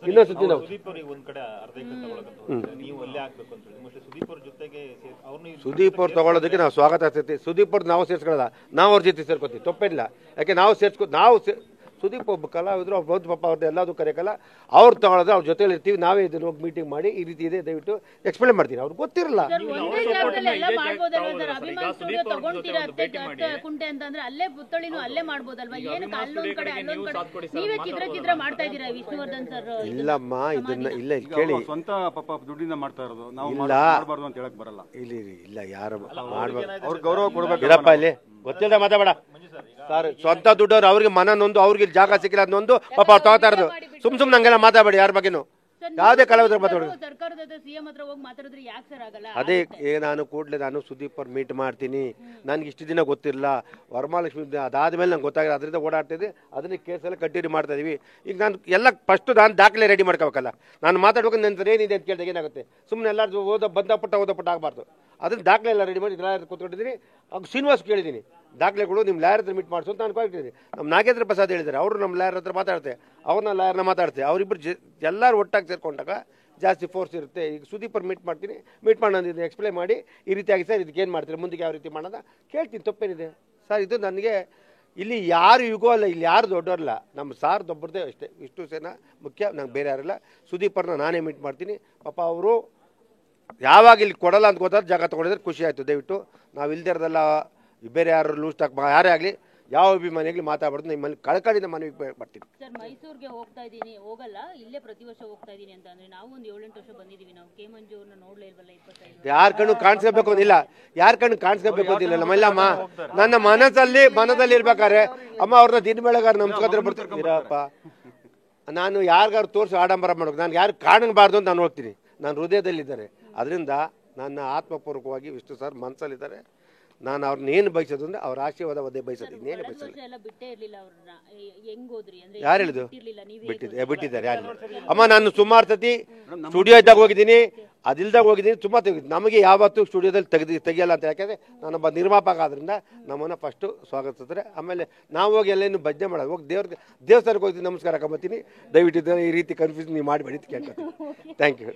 ಇನ್ನೊಂದು ಸುದ್ದಿ ನಾವು ಸುದೀಪ್ ಅವ್ರು ತಗೊಳ್ಳೋದಕ್ಕೆ ನಾವು ಸ್ವಾಗತ ಆಗ್ತೈತಿ. ಸುದೀಪ್ ಅವ್ರು ನಾವು ಸೇರ್ಸ್ಕೊಳ್ಳೋದ, ನಾವು ಅವ್ರ ಜೊತೆ ಸೇರ್ಕೊತೀವಿ, ತಪ್ಪೇನಿಲ್ಲ. ಯಾಕೆ ನಾವು ಸುದೀಪ್ ಒಬ್ಬ ಕಲಾವಿದ್ರು, ಅವ್ರು ಪಾಪ ಅವ್ರದ್ದು ಎಲ್ಲದೂ ಕರೆಯಕಲ್ಲ, ಅವ್ರು ತಗೊಳ್ಳೋದು ಅವ್ರ ಜೊತೆಲಿ ಇರ್ತೀವಿ. ನಾವೇ ಇದನ್ನು ಹೋಗಿ ಮೀಟಿಂಗ್ ಮಾಡಿ ಈ ರೀತಿ ಇದೆ ದಯವಿಟ್ಟು ಎಕ್ಸ್ಪ್ಲೇನ್ ಮಾಡ್ತೀನಿ. ಅವ್ರಿಗೆ ಗೊತ್ತಿರಲ್ಲ. ಇಲ್ಲಮ್ಮ, ಇದನ್ನ ಇಲ್ಲ ಕೇಳಿ, ಸ್ವಂತ ಪಾಪ ದುಡ್ಡಿಂದ ಮಾಡ್ತಾ ಇರೋದು, ನಾವು ಮಾಡಬಾರ್ದು ಅಂತ ಹೇಳಕ್ ಬರಲ್ಲ. ಇಲ್ಲ ಯಾರು ಮಾಡ್ಬಾರ್ದು, ಅವ್ರ ಗೌರವ ಕೊಡ್ಬೇಕು. ಇರಪ್ಪ ಇಲ್ಲಿ ಗೊತ್ತಿಲ್ಲದ ಮಾತಾಡ ಸರ್. ಸ್ವಂತ ದುಡ್ಡವ್ರು ಅವ್ರಿಗೆ ಮನ ನೊಂದು, ಅವ್ರಿಗೆ ಜಾಗ ಸಿಕ್ಕಿಲ್ಲ ಅದನ್ನೊಂದು ಪಾಪ ಅವ್ರು ತಗೋತಾ ಇರೋದು. ಸುಮ್ ನಂಗೆಲ್ಲ ಮಾತಾಡಬೇಡಿ ಯಾರ ಬಗ್ಗೆನು, ಯಾವುದೇ ಕಲಾವಿದ್ರ ಮಾತಾಡೋದು. ಅದೇ ನಾನು ಕೂಡಲೇ ನಾನು ಸುದೀಪ್ ಅವ್ರು ಮೀಟ್ ಮಾಡ್ತೀನಿ. ನನ್ಗೆ ಇಷ್ಟು ದಿನ ಗೊತ್ತಿರಲಿಲ್ಲ, ವರಮಹಾಲಕ್ಷ್ಮಿ ಅದಾದ್ಮೇಲೆ ನಂಗೆ ಗೊತ್ತಾಗಿದೆ, ಅದರಿಂದ ಓಡಾಡ್ತಿದ್ದೆ. ಅದನ್ನ ಕೇಸೆಲ್ಲ ಕಂಟಿನ್ಯೂ ಮಾಡ್ತಾ ಇದೀವಿ. ಈಗ ನಾನು ಎಲ್ಲ ಫಸ್ಟ್ ನಾನು ದಾಖಲೆ ರೆಡಿ ಮಾಡ್ಕೋಬೇಕಲ್ಲ. ನಾನು ಮಾತಾಡ್ಬೇಕು ನನ್ನ ಏನಿದೆ ಅಂತ ಕೇಳಿದಾಗ ಏನಾಗುತ್ತೆ, ಸುಮ್ಮನೆ ಎಲ್ಲರೂ ಓದಪಟ್ಟ ಆಗಬಾರ್ದು. ಅದನ್ನ ದಾಖಲೆ ಎಲ್ಲ ರೆಡಿ ಮಾಡಿ ಲಾಯರ್ ಕೂತ್ಕೊಂಡಿದ್ದೀನಿ. ಶ್ರೀನಿವಾಸ್ ಕೇಳಿದ್ದೀನಿ, ದಾಖಲೆಗಳು ನಿಮ್ಮ ಲಾಯರ್ ಹತ್ರ ಮೀಟ್ ಮಾಡಿಸು ಅಂತ ನಾನು ಕೊಟ್ಟಿದ್ದೀನಿ. ನಮ್ಮ ನಾಗೇಂದ್ರ ಪ್ರಸಾದ್ ಹೇಳಿದ್ದಾರೆ, ಅವರು ನಮ್ಮ ಲಾಯರ್ ಹತ್ರ ಮಾತಾಡ್ತೆ, ಅವ್ರನ್ನ ಲಾಯರ್ನ ಮಾತಾಡ್ತೆ. ಅವರಿಬ್ಬರು ಎಲ್ಲರೂ ಒಟ್ಟಾಗಿ ಸೇರ್ಕೊಂಡಾಗ ಜಾಸ್ತಿ ಫೋರ್ಸ್ ಇರುತ್ತೆ. ಈಗ ಸುದೀಪ್ ಅವ್ರು ಮೀಟ್ ಮಾಡ್ತೀನಿ, ಮೀಟ್ ಮಾಡೋದು ಎಕ್ಸ್ಪ್ಲೇನ್ ಮಾಡಿ ಈ ರೀತಿಯಾಗಿ ಸರ್ ಇದಕ್ಕೆ ಏನು ಮಾಡ್ತೀರಿ, ಮುಂದಕ್ಕೆ ಯಾವ ರೀತಿ ಮಾಡೋದ ಕೇಳ್ತೀನಿ, ತಪ್ಪೇನಿದೆ ಸರ್. ಇದು ನನಗೆ ಇಲ್ಲಿ ಯಾರು ಯುಗೋ ಅಲ್ಲ, ಇಲ್ಲಿ ಯಾರು ದೊಡ್ಡವರಲ್ಲ, ನಮ್ಮ ಸಾರ್ ದೊಡ್ಡದೇ ಅಷ್ಟೇ. ವಿಷ್ಣು ಸೇನಾ ಮುಖ್ಯ, ನಂಗೆ ಬೇರೆ ಯಾರಿಲ್ಲ. ಸುದೀಪ್ ಅವ್ರನ್ನ ನಾನೇ ಮೀಟ್ ಮಾಡ್ತೀನಿ. ಪಾಪ ಅವರು ಯಾವಾಗ ಇಲ್ಲಿ ಕೊಡಲ್ಲ ಅಂತ ಗೊತ್ತಾದ್ರೆ ಜಾಗ ತೊಗೊಂಡಿದ್ರೆ ಖುಷಿ ಆಯಿತು. ದಯವಿಟ್ಟು ನಾವು ಇಲ್ದಿರೋದೆಲ್ಲ ಬೇರೆ ಯಾರು ಲೂಸ್ ಟಾಕ್ ಯಾರೇ ಆಗಲಿ, ಯಾವ ಅಭಿಮಾನಿಗಳು ಮಾತಾಡ್ಬಾರ್ದು. ನಿಮ್ಮಲ್ಲಿ ಕಳ್ಕಳಿಂದ ಮನವಿ ಬರ್ತೀನಿ ಸರ್. ಮೈಸೂರಿಗೆ ಹೋಗ್ತಾ ಇದ್ದೀನಿ, ಹೋಗಲ್ಲ, ಇಲ್ಲೇ ಪ್ರತಿ ವರ್ಷ ಹೋಗ್ತಾ ಇದ್ದೀನಿ ಅಂತ ಅಂದ್ರೆ ನಾವು ಒಂದು 7-8 ವರ್ಷ ಬಂದಿದ್ದೀವಿ. ನಾವು ಕೆ ಮಂಜು ಅವ್ರನ್ನ ನೋಡ್ಲೇ ಇಲ್ವಲ್ಲ. 25 ಯಾರ ಕಣ್ಣು ಕಾಣಿಸ್ಕೋಬೇಕು ಅಂತಿಲ್ಲ, ಯಾರ ಕಣ್ಣು ಕಾಣಿಸ್ಕೋಬೇಕು ಅಂತಿಲ್ಲ. ನಮ್ಮಲ್ಲಮ್ಮ ನನ್ನ ಮನದಲ್ಲಿ ಇರ್ಬೇಕಾರೆ ಅಮ್ಮ ಅವ್ರನ್ನ ದಿನ ಬೆಳಗಾರ ನಮಸ್ಕಾರ ಬರ್ತೀರಪ್ಪ. ನಾನು ಯಾರಿಗಾರು ತೋರಿಸಿ ಆಡಂಬರ ಮಾಡ್ಬೇಕು, ನಾನು ಯಾರು ಕಾಣಬಾರ್ದು ಅಂತ ನಾನು ಹೋಗ್ತೀನಿ. ನಾನು ಹೃದಯದಲ್ಲಿದ್ದಾರೆ. ಅದರಿಂದ ನನ್ನ ಆತ್ಮಪೂರ್ವಕವಾಗಿ ವಿಷ್ಣು ಸರ್ ಮನಸ್ಸಲ್ಲಿದ್ದಾರೆ. ನಾನು ಅವ್ರನ್ನ ಏನು ಬಯಸೋದು ಅಂದ್ರೆ ಅವ್ರ ಆಶೀರ್ವಾದ ಒದ್ದೆ ಬಯಸೋದು, ಇನ್ನೇನು ಬಯಸಲ್ಲ. ಯಾರು ಹೇಳಿದ್ರು ಬಿಟ್ಟಿದ್ದಾರೆ? ಯಾರು ಅಮ್ಮ? ನಾನು ಸುಮಾರು ಸತಿ ಸ್ಟುಡಿಯೋ ಇದ್ದಾಗ ಹೋಗಿದ್ದೀನಿ, ಅದಿಲ್ದಾಗ ಹೋಗಿದ್ದೀನಿ, ಸುಮಾರು ತೆಗಿದ್ದೀನಿ. ನಮಗೆ ಯಾವತ್ತೂ ಸ್ಟುಡಿಯೋದಲ್ಲಿ ತೆಗಿಯಲ್ಲ ಅಂತ. ಯಾಕೆಂದರೆ ನಾನೊಬ್ಬ ನಿರ್ಮಾಪಕ ಆದ್ರಿಂದ ನಮ್ಮನ್ನು ಫಸ್ಟು ಸ್ವಾಗತಿಸ್ತಾರೆ. ಆಮೇಲೆ ನಾವು ಹೋಗಿ ಎಲ್ಲೇನು ಭಜನೆ ಮಾಡೋದು, ಹೋಗಿ ದೇವಸ್ಥಾನಕ್ಕೆ ಹೋಗ್ತೀನಿ, ನಮಸ್ಕಾರ ಹಾಕೊಂಬತ್ತೀನಿ. ದಯವಿಟ್ಟು ಈ ರೀತಿ ಕನ್ಫ್ಯೂಸ್ ನೀವು ಮಾಡಬೇಡಿ ಅಂತ ಕೇಳ್ಕೊತೀನಿ. Thank you.